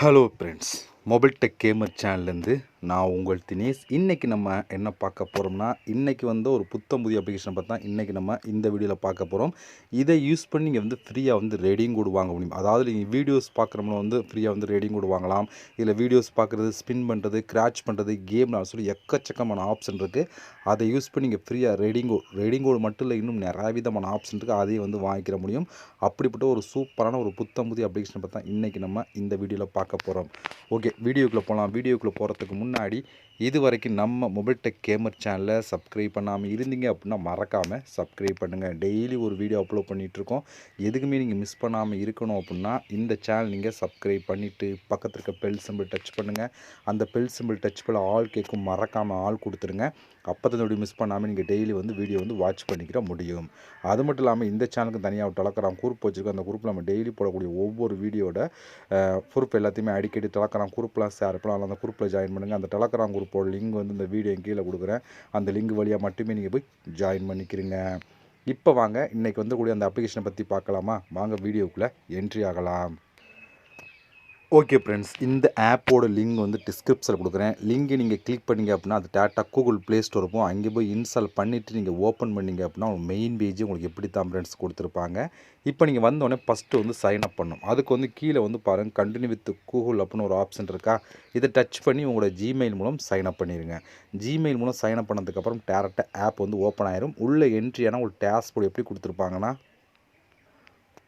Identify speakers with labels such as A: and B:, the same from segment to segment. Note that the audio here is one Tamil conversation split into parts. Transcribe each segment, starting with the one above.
A: Hello friends, mobile tech gamer சேனல்லேருந்து நான் உங்கள் தினேஷ். இன்றைக்கி நம்ம என்ன பார்க்க போகிறோம்னா, இன்றைக்கி ஒரு புத்தம் புதிய அப்ளிகேஷனை பார்த்தா இன்றைக்கி நம்ம இந்த வீடியோவில் பார்க்க போகிறோம். இதை யூஸ் பண்ணி நீங்கள் ஃப்ரீயாக ரேடிங் கோட் வாங்க முடியும். அதாவது நீங்கள் வீடியோஸ் பார்க்குறவங்க ஃப்ரீயாக ரேடிங் கோட் வாங்கலாம். இதில் வீடியோஸ் பார்க்குறது, ஸ்பின் பண்ணுறது, கிராச் பண்ணுறது, கேம் சொல்லி எக்கச்சக்கமான ஆப்ஷன் இருக்குது. அதை யூஸ் பண்ணி நீங்கள் ஃப்ரீயாக ரேடிங் கோட் மட்டும் இல்லை, இன்னும் நிறைய விதமான ஆப்ஷன் இருக்குது. அதையும் வாங்கிக்கிற முடியும். அப்படிப்பட்ட ஒரு சூப்பரான ஒரு புத்தம் புதிய அப்ளிகேஷனை பார்த்தா இன்றைக்கி நம்ம இந்த வீடியோவில் பார்க்க போகிறோம். ஓகே, வீடியோக்குள்ளே போகலாம். வீடியோக்குள்ளே போகிறதுக்கு முன்னாடி இது வரைக்கும் நம்ம மொபைல் டெக் கேமர் சேனலை சப்ஸ்கிரைப் பண்ணாமல் இருந்தீங்க அப்படின்னா மறக்காமல் சப்ஸ்கிரைப் பண்ணுங்கள். டெய்லி ஒரு வீடியோ அப்லோட் பண்ணிகிட்ருக்கோம். எதுக்குமே நீங்கள் மிஸ் பண்ணாமல் இருக்கணும் அப்படின்னா இந்த சேனல் நீங்கள் சப்ஸ்கிரைப் பண்ணிவிட்டு பக்கத்தில் இருக்க பெல் சிம்பிள் டச் பண்ணுங்கள். அந்த பெல் சிம்பிள் டச் பண்ண ஆல் கேட்கும், மறக்காமல் ஆல் கொடுத்துருங்க. அப்போ தான் வீடியோ மிஸ் பண்ணாமல் நீங்கள் டெய்லி வீடியோ வாட்ச் பண்ணிக்கிற முடியும். அது மட்டும் இல்லாமல் இந்த சேனலுக்கு தனியாக ஒரு டெலகிராம் குரூப் வச்சுருக்கோம். அந்த குரூப்பில் நம்ம டெய்லி போடக்கூடிய ஒவ்வொரு வீடியோட ப்ரூஃப் எல்லாத்தையுமே அடிக்கடி டெலகிராம் குரூப்லாம் ஷேர் பண்ணலாம். அந்த குரூப்பில் ஜாயின் பண்ணுங்கள். அந்த டெலகிராம் குரூப்போட லிங்க் இந்த வீடியோ கீழே கொடுக்குறேன். அந்த லிங்க் வழியாக மட்டுமே நீங்கள் போய் ஜாயின் பண்ணிக்கிறீங்க. இப்போ வாங்க இன்றைக்கி கூடிய அந்த அப்ளிகேஷனை பற்றி பார்க்கலாமா? வாங்க வீடியோக்குள்ளே என்ட்ரி ஆகலாம். ஓகே ஃப்ரெண்ட்ஸ், இந்த ஆப்போட லிங்க் டிஸ்கிரிப்ஷனில் கொடுக்குறேன். லிங்கை நீங்கள் கிளிக் பண்ணிங்க அப்படின்னா அது டேட்டா கூகுள் ப்ளே ஸ்டோர் இருக்கும். அங்கே போய் இன்ஸ்டால் பண்ணிவிட்டு நீங்கள் ஓப்பன் பண்ணிங்க அப்படின்னா மெயின் பேஜ் உங்களுக்கு எப்படி தான் ஃப்ரெண்ட்ஸ் கொடுத்துருப்பாங்க. இப்போ நீங்கள் வந்தோடனே ஃபஸ்ட்டு சைன் அப் பண்ணணும். அதுக்கு கீழே பாருங்கள், கண்டினியூ வித் கூகுள் அப்படின்னு ஒரு ஆப்ஷன் இருக்கா. இதை டச் பண்ணி உங்களோட ஜிமெயில் மூலம் சைன் அப் பண்ணிடுங்க. ஜிமெயில் மூலம் சைன் அப் பண்ணதுக்கப்புறம் டேரெக்டாக ஆப் ஓப்பன் ஆயிரும். உள்ளே என்ட்ரியான உங்களுக்கு டேஷ்போர்டு எப்படி கொடுத்துருப்பாங்கன்னா,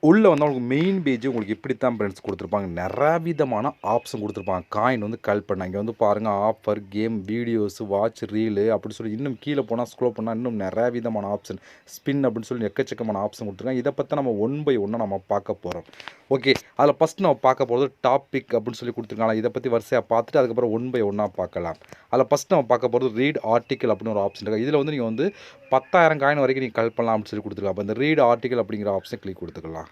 A: உள்ளே உங்களுக்கு மெயின் பேஜ் உங்களுக்கு இப்படி தான் ஃப்ரெண்ட்ஸ் கொடுத்துருப்பாங்க. நிறைய விதமான ஆப்ஷன் கொடுத்துருப்பாங்க. காயின் கலெக்ட் பண்ண இங்கே பாருங்கள், offer, game, videos, watch, reel அப்படி சொல்லி இன்னும் கீழே போனால் ஸ்க்ரோல் பண்ணால் இன்னும் நிறைய விதமான ஆப்ஷன், ஸ்பின் அப்படின்னு சொல்லி எக்கச்சக்கமான ஆப்ஷன் கொடுத்துருக்காங்க. இதை பற்றி நம்ம ஒன் பை ஒன்னாக நம்ம பார்க்க போகிறோம். ஓகே, அதில் ஃபஸ்ட் நம்ம பார்க்க போகிறது டாபிக் அப்படின்னு சொல்லி கொடுத்துருக்காங்க. இதை பற்றி வரிசையாக பார்த்துட்டு அதுக்கப்புறம் ஒன் பை ஒன்னாக பார்க்கலாம். அதில் ஃபஸ்ட் நம்ம பார்க்க போகிறது ரீட் ஆர்டிக்கல் அப்படின்னு ஒரு ஆப்ஷன் இருக்குது. இதில் நீங்கள் 10,000 காயின் வரைக்கும் நீங்கள் கலெக்ட் பண்ணலாம் அப்படின்னு சொல்லி கொடுத்துருக்காங்க. அப்போ இந்த ரீட் ஆர்டிக்கல் அப்படிங்கிற ஆப்ஷன் கிளிக் கொடுத்துக்கலாம்.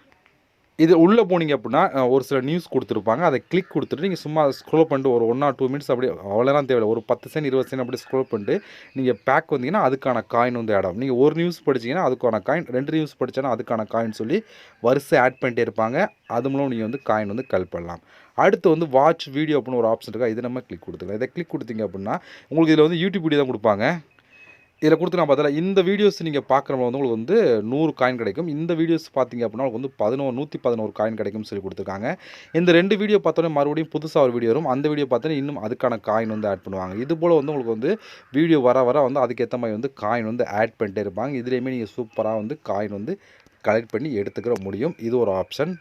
A: இது உள்ளே போனீங்க அப்படின்னா ஒரு சில நியூஸ் கொடுத்துருப்பாங்க. அதை கிளிக் கொடுத்துட்டு நீங்கள் சும்மா ஸ்க்ரோல் பண்ணிட்டு ஒரு 1 or 2 மினிட்ஸ் அப்படி அவ்வளோதான் தேவையில்லை. ஒரு 10 செகண்ட் 20 செகண்ட் அப்படி ஸ்க்ரோல் பண்ணிட்டு நீங்கள் பேக் வந்தீங்கன்னா அதுக்கான காயின் ஆட் ஆகும். நீங்கள் ஒரு நியூஸ் படிச்சிங்கன்னா அதுக்கான காயின், 2 நியூஸ் படித்தோன்னா அதுக்கான காயின் சொல்லி வரிசை ஆட் பண்ணிட்டே இருப்பாங்க. அது மூலம் நீங்கள் காயின் கலெக்ட் பண்ணலாம். அடுத்து வாட்ச் வீடியோ அப்படின்னு ஒரு ஆப்ஷன் இருக்கா. இதை நம்ம கிளிக் கொடுத்துக்கலாம். இதை கிளிக் கொடுத்தீங்க அப்படின்னா உங்களுக்கு இதில் யூடியூப் வீடியோ தான் கொடுப்பாங்க. இதில் கொடுத்து நான் பார்த்தா இந்த வீடியோஸ் நீங்கள் பார்க்குறவங்க உங்களுக்கு 100 காயின் கிடைக்கும். இந்த வீடியோஸ் பார்த்தீங்க அப்படின்னா உங்களுக்கு 111 காயின் கிடைக்கும்னு சொல்லி கொடுத்துருக்காங்க. இந்த 2 வீடியோ பார்த்தோன்னே மறுபடியும் புதுசாக ஒரு வீடியோ வரும். அந்த வீடியோ பார்த்தோன்னே இன்னும் அதுக்கான காயின் ஆட் பண்ணுவாங்க. இது போல் உங்களுக்கு வீடியோ வர வர அதுக்கேற்ற மாதிரி காயின் ஆட் பண்ணிட்டே இருப்பாங்க. இதுலேயுமே நீங்கள் சூப்பராக காயின் கலெக்ட் பண்ணி எடுத்துக்கிற முடியும். இது ஒரு ஆப்ஷன்.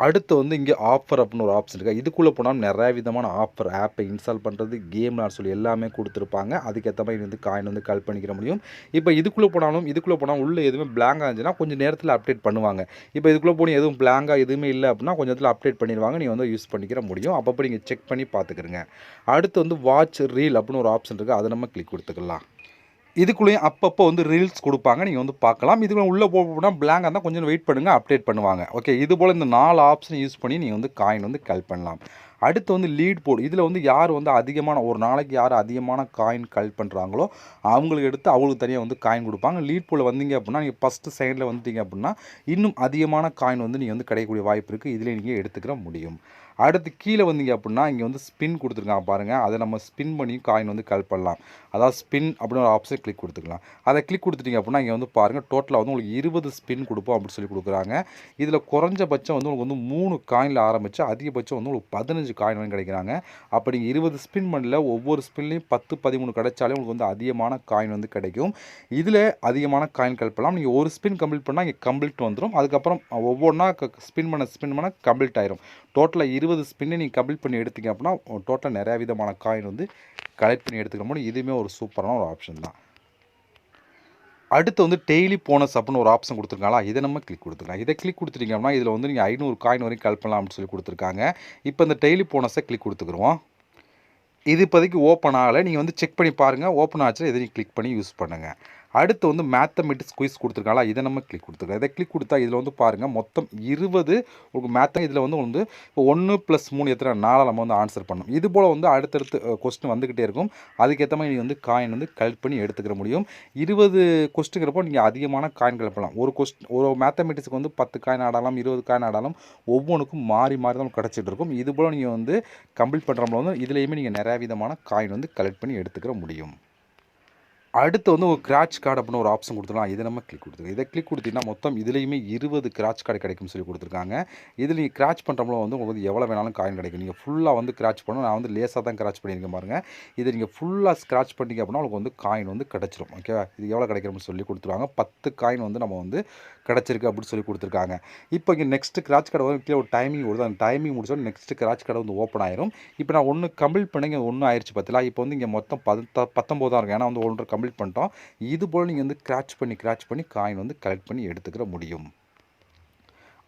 A: அடுத்து இங்கே ஆஃபர் அப்படின்னு ஒரு ஆப்ஷன் இருக்குது. இதுக்குள்ளே போனால் நிறைய விதமான ஆஃபர், ஆப்பை இன்ஸ்டால் பண்ணுறது, கேம்லாம் சொல்லி எல்லாமே கொடுத்துருப்பாங்க. அதுக்கேற்ற மாதிரி காயின் கலெக்ட் பண்ணிக்கிற முடியும். இப்போ இதுக்குள்ளே போனால் உள்ளே எதுவுமே பிளாங்காக இருந்துச்சுன்னா கொஞ்சம் நேரத்தில் அப்டேட் பண்ணுவாங்க. இப்போ இதுக்குள்ளே போனால் எதுவும் பிளாங்காக எதுவுமே இல்லை அப்படின்னா கொஞ்சம் நேரத்தில் அப்டேட் பண்ணிடுவாங்க. நீங்கள் யூஸ் பண்ணிக்கிற முடியும். அப்பப்போ நீங்கள் செக் பண்ணி பார்த்துக்கிறங்க. அடுத்து வாட்ச் ரீல் அப்படின்னு ஒரு ஆப்ஷன் இருக்குது. அதை நம்ம கிளிக் கொடுத்துக்கலாம். இதுக்குள்ளேயும் அப்பப்போ ரீல்ஸ் கொடுப்பாங்க. நீங்கள் பார்க்கலாம். இதுக்குள்ளே உள்ளே போனால் பிளாங்காக இருந்தால் கொஞ்சம் வெயிட் பண்ணுங்கள், அப்டேட் பண்ணுவாங்க. ஓகே, இது போல் இந்த 4 ஆப்ஷன் யூஸ் பண்ணி நீங்கள் காயின் கலெக்ட் பண்ணலாம். அடுத்து லீட் போர்டு. இதில் யார் அதிகமான ஒரு நாளைக்கு யார் அதிகமான காயின் கலெக்ட் பண்ணுறாங்களோ அவங்களுக்கு எடுத்து அவங்களுக்கு தனியாக காயின் கொடுப்பாங்க. லீட் போர்டில் வந்தீங்க அப்படின்னா நீங்கள் ஃபஸ்ட்டு செகண்டில் வந்துட்டீங்க அப்படின்னா இன்னும் அதிகமான காயின் நீங்கள் கிடைக்கக்கூடிய வாய்ப்பு இருக்குது. இதில் நீங்கள் எடுத்துக்கிற முடியும். அடுத்து கீழே வந்தீங்க அப்படின்னா இங்கே ஸ்பின் கொடுத்துருக்காங்க பாருங்கள். அதை நம்ம ஸ்பின் பண்ணி காயின் கலெக்ட் பண்ணலாம். அதாவது ஸ்பின் அப்படின்னு ஒரு ஆப்ஷன் கிளிக் கொடுத்துக்கலாம். அதை கிளிக் கொடுத்துட்டிங்க அப்படின்னா இங்கே பாருங்கள், டோட்டலாக உங்களுக்கு 20 ஸ்பின் கொடுப்போம் அப்படின்னு சொல்லி கொடுக்குறாங்க. இதில் குறைஞ்சபட்சம் உங்களுக்கு 3 காயினில் ஆரம்பித்து அதிகபட்சம் உங்களுக்கு 15 காயின் வரைக்கும் கிடைக்கிறாங்க. அப்போ நீங்கள் 20 ஸ்பின் பண்ணல ஒவ்வொரு ஸ்பின்லேயும் 10 13 கிடைச்சாலே உங்களுக்கு அதிகமான காயின் கிடைக்கும். இதில் அதிகமான காயின் கலெக்ட் பண்ணலாம். நீங்கள் ஒரு ஸ்பின் கம்ப்ளீட் பண்ணால் இங்கே கம்ப்ளீட் வந்துடும். அதுக்கப்புறம் ஒவ்வொன்றா ஸ்பின் பண்ண கம்ப்ளீட் ஆயிரும். டோட்டலாக 20 ஸ்பின்னை நீங்கள் கம்ப்ளீட் பண்ணி எடுத்தீங்க அப்படின்னா டோட்டலாக நிறையா விதமான காயின் கலெக்ட் பண்ணி எடுத்துக்க முடியும். இதுவுமே ஒரு சூப்பரான ஒரு ஆப்ஷன் தான். அடுத்து டெய்லி போனஸ் அப்படின்னு ஒரு ஆப்ஷன் கொடுத்துருக்காங்களா. இதை நம்ம கிளிக் கொடுத்துக்கலாம். இதை கிளிக் கொடுத்துட்டீங்க அப்படின்னா இதில் நீங்கள் 500 காயின் வரைக்கும் கலெக்ட் பண்ணலாம் அப்படின்னு சொல்லி கொடுத்துருக்காங்க. இப்போ இந்த டெய்லி போனஸை கிளிக் கொடுத்துக்குருவோம். இது இப்போதைக்கு ஓப்பன் ஆகலை. நீங்கள் செக் பண்ணி பாருங்கள். ஓப்பன் ஆச்சுன்னா இதை நீங்கள் கிளிக் பண்ணி யூஸ் பண்ணுங்கள். அடுத்து வந்து மேத்தமெட்டிக்ஸ் குயிஸ் கொடுத்துருக்காங்களா, இதை நம்ம கிளிக் கொடுத்துருக்கோம். இதை கிளிக் கொடுத்தா இதில் வந்து பாருங்கள் மொத்தம் 20 உங்களுக்கு இதில் வந்து இப்போ 1 + 3 எத்தனை 4 நம்ம வந்து ஆன்சர் பண்ணணும். இது போல் வந்து அடுத்தடுத்து கொஸ்டின் வந்துக்கிட்டே இருக்கும். அதுக்கேற்ற மாதிரி நீங்கள் வந்து காயின் வந்து கலெக்ட் பண்ணி எடுத்துக்கிற முடியும். 20 கொஸ்டின்கிறப்போ நீங்கள் அதிகமான காயின் கலெக்ட் பண்ணலாம். ஒரு மேத்தமெட்டிக்ஸுக்கு வந்து 10 காயின் ஆடலாம், 20 காயின் ஆடலாம். ஒவ்வொன்றுக்கும் மாறி மாறி தான் கிடச்சிட்டு இருக்கும். இது போல் நீங்கள் வந்து கம்ப்ளீட் பண்ணுறப்போ வந்து இதுலேயுமே நீங்கள் நிறையா விதமான காயின் வந்து கலெக்ட் பண்ணி எடுத்துக்கிற முடியும். அடுத்து வந்து ஒரு கிராச் கார்டு அப்படின்னு ஒரு ஆப்ஷன் கொடுத்துருக்கலாம். இதை நம்ம கிளிக் கொடுத்துருக்கோம். இதை கிளிக் கொடுத்தீங்கன்னா மொத்தம் இதுலேயுமே 20 கிராச் கார்டு கிடைக்கும்னு சொல்லி கொடுத்துருக்காங்க. இதில் நீங்கள் கிராச் பண்ணுறப்போ வந்து உங்களுக்கு வந்து எவ்வளோ வேணாலும் காயின் கிடைக்கும். நீங்கள் ஃபுல்லாக வந்து கிராச் பண்ணணும். நான் வந்து லேசாக தான் கிராச் பண்ணியிருக்கேன் பாருங்கள். இதை நீங்கள் ஃபுல்லாக ஸ்க்ராச் பண்ணிங்க அப்படின்னா உங்களுக்கு வந்து காயின் வந்து கிடச்சிரும். ஓகேவா, இது எவ்வளோ கிடைக்கிறோம்னு சொல்லி கொடுத்துருவாங்க. 10 காயின் வந்து நம்ம வந்து கிடச்சிருக்கு அப்படின்னு சொல்லி கொடுத்துருக்காங்க. இப்போ இங்கே நெக்ஸ்ட்டு கிராச் கார்டு வந்து கீழே ஒரு டைமிங் கொடுத்து அந்த டைமிங் முடிச்சோம் நெக்ஸ்ட்டு கிராச் கார்டு வந்து ஓப்பன் ஆயிரும். இப்போ நான் ஒன்று கம்ப்ளீட் பண்ணிங்க, ஒன்று ஆயிடுச்சு பார்த்தீங்களா. இப்போ வந்து இங்கே மொத்தம் 19 தான் இருக்கும். ஏன்னா வந்து 1 கம்ப்ளீட் பண்ணிட்டோம். இது போல் நீங்கள் வந்து கிராச் பண்ணி காயின் வந்து கலெக்ட் பண்ணி எடுத்துக்கிற முடியும்.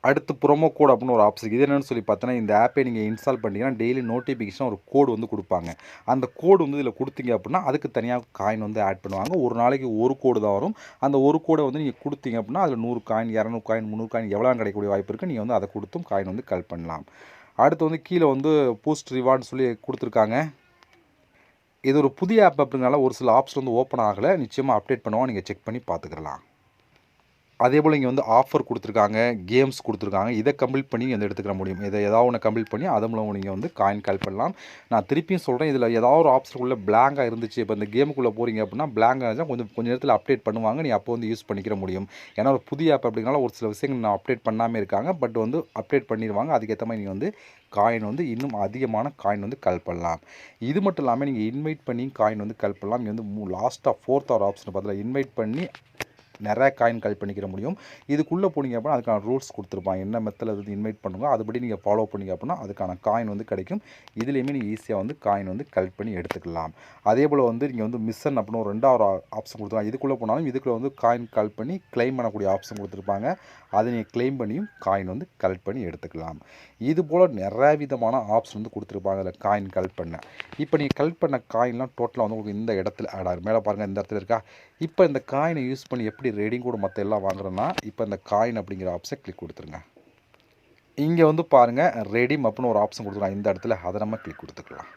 A: அடுத்து ப்ரோமோ கோட் அப்படின்னு ஒரு ஆப்ஷன். இது என்னென்னு சொல்லி பார்த்தோன்னா, இந்த ஆப்பை நீங்கள் இன்ஸ்டால் பண்ணிங்கன்னா டெய்லி நோட்டிஃபிகேஷன் ஒரு கோடு வந்து கொடுப்பாங்க. அந்த கோடு வந்து இதில் கொடுத்தீங்க அப்படின்னா அதுக்கு தனியாக காயின் வந்து ஆட் பண்ணுவாங்க. ஒரு நாளைக்கு ஒரு கோடு தான் வரும். அந்த ஒரு கோடை வந்து நீங்கள் கொடுத்தீங்க அப்படின்னா அதில் 100 காயின், 200 காயின், 300 காயின் எவ்வளோ கிடைக்கக்கூடிய வாய்ப்பு இருக்குது. நீங்கள் வந்து அதை கொடுத்தும் காயின் வந்து கலெக்ட் பண்ணலாம். அடுத்து வந்து கீழே வந்து போஸ்ட் ரிவார்டுன்னு சொல்லி கொடுத்துருக்காங்க. இது ஒரு புதிய ஆப் அப்படிங்கிறனால ஒரு சில ஆப்ஸ் வந்து ஓப்பன் ஆகலை. நிச்சயமாக அப்டேட் பண்ணுவோம், நீங்கள் செக் பண்ணி பார்த்துக்கலாம். அதே போல் இங்கே வந்து ஆஃபர் கொடுத்துருக்காங்க, கேம்ஸ் கொடுத்துருக்காங்க. இதை கம்ப்ளீட் பண்ணி வந்து எடுத்துக்கிற முடியும். இதை ஏதாவது ஒன்று கம்ப்ளீட் பண்ணி அது மூலம் நீங்கள் வந்து காயின் கலெக்ட் பண்ணலாம். நான் திருப்பியும் சொல்கிறேன், இதில் ஏதாவது ஒரு ஆப்ஷனுக்குள்ளே பிளாங்காக இருந்துச்சு. இப்போ இந்த கேமுக்குள்ளே போகிறீங்க அப்படின்னா பிளாங்காக இருந்துச்சுன்னா கொஞ்சம் நேரத்தில் அப்டேட் பண்ணுவாங்க. நீ அப்போ வந்து யூஸ் பண்ணிக்கிற முடியும். ஏன்னா ஒரு புதிய ஆப் அப்படிங்கிறனால ஒரு சில விஷயங்கள் நான் அப்டேட் பண்ணாமல் இருக்காங்க. பட் வந்து அப்டேட் பண்ணிடுவாங்க. அதுக்கேற்ற மாதிரி நீங்கள் வந்து காயின் வந்து இன்னும் அதிகமான காயின் வந்து கலெக்ட் பண்ணலாம். இது மட்டும் இல்லாமல் நீங்கள் இன்வைட் பண்ணி காயின் வந்து கலெக்ட் பண்ணலாம். இங்கே வந்து லாஸ்ட்டாக 4th ஆப்ஷன் பார்த்தீங்கன்னா இன்வைட் பண்ணி நிறையா காயின் கலெக்ட் பண்ணிக்கிற முடியும். இதுக்குள்ளே போனீங்க அப்படின்னா அதுக்கான ரூல்ஸ் கொடுத்துருப்பாங்க. என்ன மெத்தடில் வந்து இன்வைட் பண்ணுங்க அதுபடி நீங்கள் ஃபாலோ பண்ணிங்க அப்படின்னா அதுக்கான காயின் வந்து கிடைக்கும். இதுலேயுமே நீங்கள் ஈஸியாக வந்து காயின் வந்து கலெக்ட் பண்ணி எடுத்துக்கலாம். அதே போல் வந்து நீங்கள் வந்து மிஷன் அப்படின்னு ஒரு 2வது ஆப்ஷன் கொடுத்துருக்காங்க. இதுக்குள்ளே போனாலும் இதுக்குள்ளே வந்து காயின் கலெக்ட் பண்ணி கிளைம் பண்ணக்கூடிய ஆப்ஷன் கொடுத்துருப்பாங்க. அதை நீங்கள் கிளைம் பண்ணியும் காயின் வந்து கலெக்ட் பண்ணி எடுத்துக்கலாம். இது போல் நிறைய விதமான ஆப்ஷன் வந்து கொடுத்துருப்பாங்க அதில் காயின் கலெக்ட் பண்ண. இப்போ நீங்கள் கலெக்ட் பண்ண காயின்லாம் டோட்டலாக வந்து உங்களுக்கு இந்த இடத்துல ஆட் ஆகும். மேலே பாருங்கள் இந்த இடத்துல இருக்கா. இப்போ இந்த காயினை யூஸ் பண்ணி எப்படி ரேடிங் கூட மற்ற எல்லாம் வாங்குறோன்னா இப்போ இந்த காயின் அப்படிங்கிற ஆப்ஷன் கிளிக் கொடுத்துருங்க. இங்கே வந்து பாருங்கள் ரெடீம் அப்படின்னு ஒரு ஆப்ஷன் கொடுத்துருக்காங்க. இந்த இடத்துல அதை நம்ம கிளிக் கொடுத்துக்கலாம்.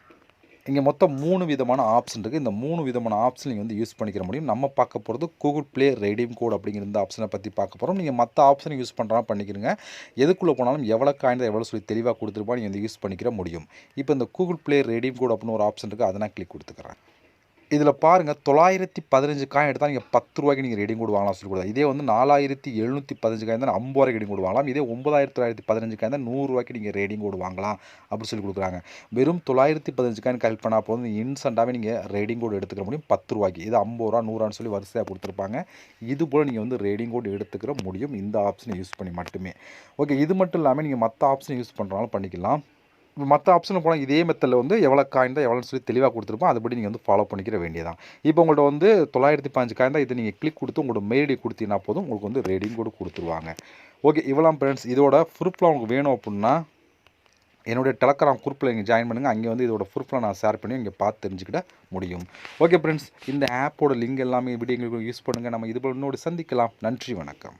A: இங்கே மொத்தம் 3 விதமான ஆப்ஷன் இருக்குது. இந்த 3 விதமான ஆப்ஷன் நீங்கள் வந்து யூஸ் பண்ணிக்கிற முடியும். நம்ம பார்க்க போகிறது கூகுள் ப்ளே ரெடீம் கோட் அப்படிங்கிற இந்த ஆப்ஷனை பற்றி பார்க்க போகிறோம். நீங்கள் மற்ற ஆப்ஷனை யூஸ் பண்ணுறா பண்ணிக்கிறங்க. எதுக்குள்ளே போனாலும் எவ்வளோ காயின் எவ்வளோ சொல்லி தெளிவாக கொடுத்துருப்பா நீங்கள் வந்து யூஸ் பண்ணிக்கிற முடியும். இப்போ இந்த கூகுள் ப்ளே ரெடீம் கோட் அப்படின்னு ஒரு ஆப்ஷன் இருக்குது. அதை நான் கிளிக் கொடுத்துக்கிறேன். இதில் பாருங்கள் 915 காயின் எடுத்தால் நீங்கள் 10 ரூபாய்க்கு நீங்கள் ரெடிங் கோட் வாங்கலாம் சொல்லி கொடுத்தா. இதே வந்து 4715 காயின் தான் 50 ரூபாய்க்கு ரெடிங் கோட் வாங்கலாம். இதே 9915 காயின் தான் 100 ரூபாய்க்கு நீங்கள் ரெடிங் கோட் வாங்கலாம் அப்படின்னு சொல்லி கொடுக்குறாங்க. வெறும் 915 காயின் கலெக்ட் பண்ணால் போதும் இன்ஸ்டண்ட்டாகவே நீங்கள் ரெடிங் கோட் எடுத்துக்கிற முடியும் 10 ரூபாய்க்கு. இது 50 ரூபா 100 ரூபான்னு சொல்லி வரிசையாக கொடுத்துருப்பாங்க. இது போல் நீங்கள் வந்து ரெடிங் கோட் எடுத்துக்கிற முடியும் இந்த ஆப்ஷனை யூஸ் பண்ணி மட்டுமே. ஓகே, இது மட்டும் இல்லாமல் நீங்கள் மற்ற ஆப்ஷனை யூஸ் பண்ணுறனாலும் பண்ணிக்கலாம். இப்போ மற்ற ஆப்ஷனில் போனால் இதே மெத்தடில் வந்து எவ்வளோ காயின் தான் எவ்வளோன்னு சொல்லி தெளிவாக கொடுத்துருப்போம். அதுபடி நீங்கள் வந்து ஃபாலோ பண்ணிக்கிற வேண்டியதான். இப்போ உங்கள்கிட்ட வந்து 915 காயின் தான். இதை நீங்கள் கிளிக் கொடுத்து உங்களோட மெயில் ஐடி கொடுத்தீங்கன்னா போதும் உங்களுக்கு வந்து ரெடிங் கோட் கொடுத்துருவாங்க. ஓகே, இவ்வளோ ஃப்ரெண்ட்ஸ். இதோட ப்ரூஃப்லாம் உங்களுக்கு வேணும் அப்படின்னா என்னுடைய டெலகிராம் குரூப்பில் நீங்கள் ஜாயின் பண்ணுங்கள். அங்கே வந்து இதோட ப்ரூஃப்லாம் நான் ஷேர் பண்ணி இங்கே பார்த்து தெரிஞ்சுக்கிட்ட முடியும். ஓகே ஃப்ரெண்ட்ஸ், இந்த ஆப்போட லிங்க் எல்லாமே வீடியோங்களுக்கு யூஸ் பண்ணுங்கள். நம்ம இது போல் இன்னொரு சந்திக்கலாம். நன்றி, வணக்கம்.